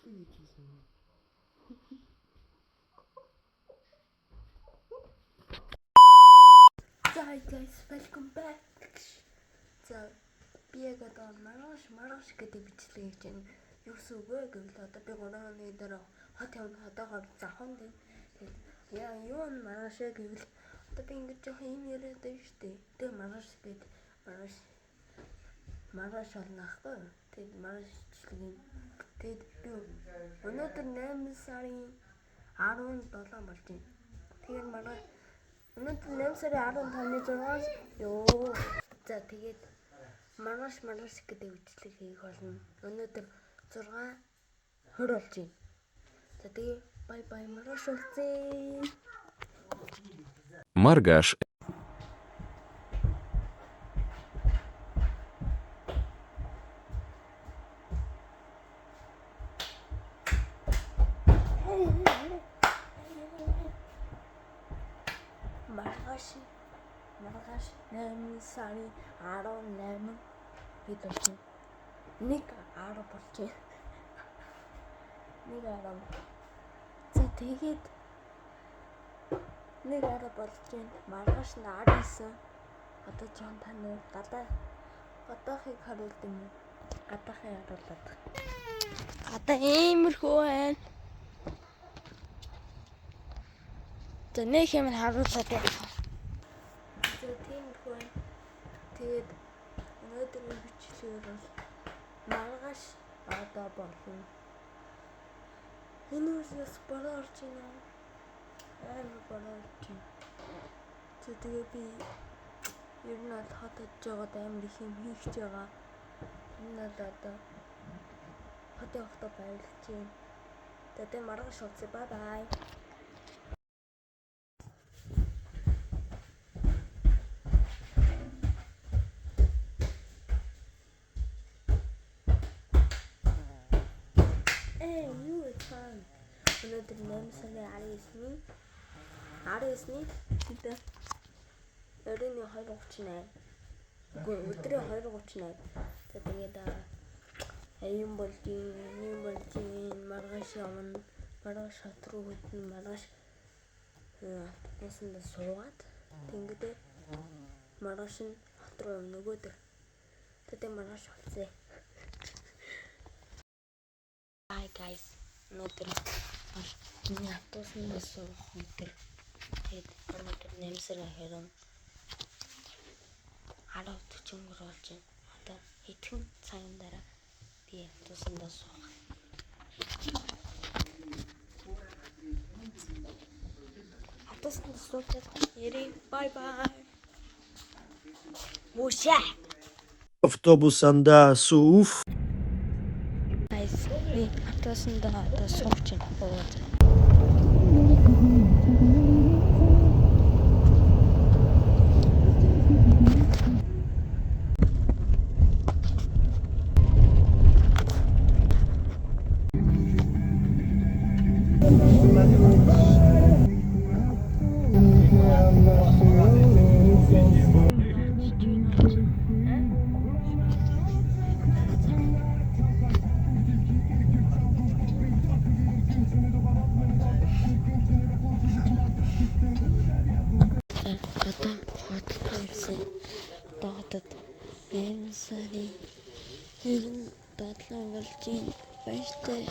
Hi guys, welcome back. За би яг одоо маргааш гэдэг бичлэг хийж байна. Юу гэсэн үг вэ гэвэл одоо би 3 оны дараа хот явна. Одоогоор завхан дээ. Тэгээд яа юу н маргааш гэвэл одоо би ингэж жоох юм яриад байна шүү дээ. Тэгээд маргааш гээд маргааш болно ахгүй. Тэгээд маргааш бичлэг. Тэгээд би өнөөдөр 8 сарын 17 болж байна. Тэгээд маргааш өнөөдөр 8 сарын 15-ны 6-аас за тэгээд маргааш гэдэг бичлэг хийх болно. Өнөөдөр 6:20 болж байна. За тэгээд бай маргааш уулзъя. Маргааш. Маргааш 8 сарын 18 хэд болж байна? 1:10 болж байна. 1:10. За тэгээд 1:10 болж байна. Маргааш 19. Одоо чон таны гадаахыг харуулд юм уу? Гадаахыг харуулад. Гадаа иймэрхүү байна. За нэг юм харуулсаад байна. тиймэрхүү байна. Тэгээд өнөөдрийн бичлэгээр бол маргааш одоо болно. Энэ үеэс бороо орж байна. Бороо орж байна. Тэгээд би ер нь бол хот очиж байгаад амар их юм хийх гэж байгаа. Энэ бол одоо хот явахдаа баярлж байна. Тэгээд маргааш уулзъя. Бай. Өнөөдөр 8 сарын 19-ний хэдэн оройн 2:38. Үгүй өдрийн 2:38. Тэгээд юм болж маргааш явна. Маргааш хот руу хөдөлнө. Маргааш автобусанд суугаад тэгээд маргааш нь хот руу явна нөгөөдөр. Тэгээд маргааш уулзъя. Hi guys. Өнөөдөр миний автобусанд суух өдөр. Тэгээд өнөөдөр 8 сарын 20 10:40 болж байна. Одоо хэдхэн цагийн дараа би автобусанд суух. Автобусанд суугаад яри бай. Мушаа. Автобусанда суув. Би автобусанд одоо сууж байна. Хотод 8 сарын 27 болж байна. Баяртай.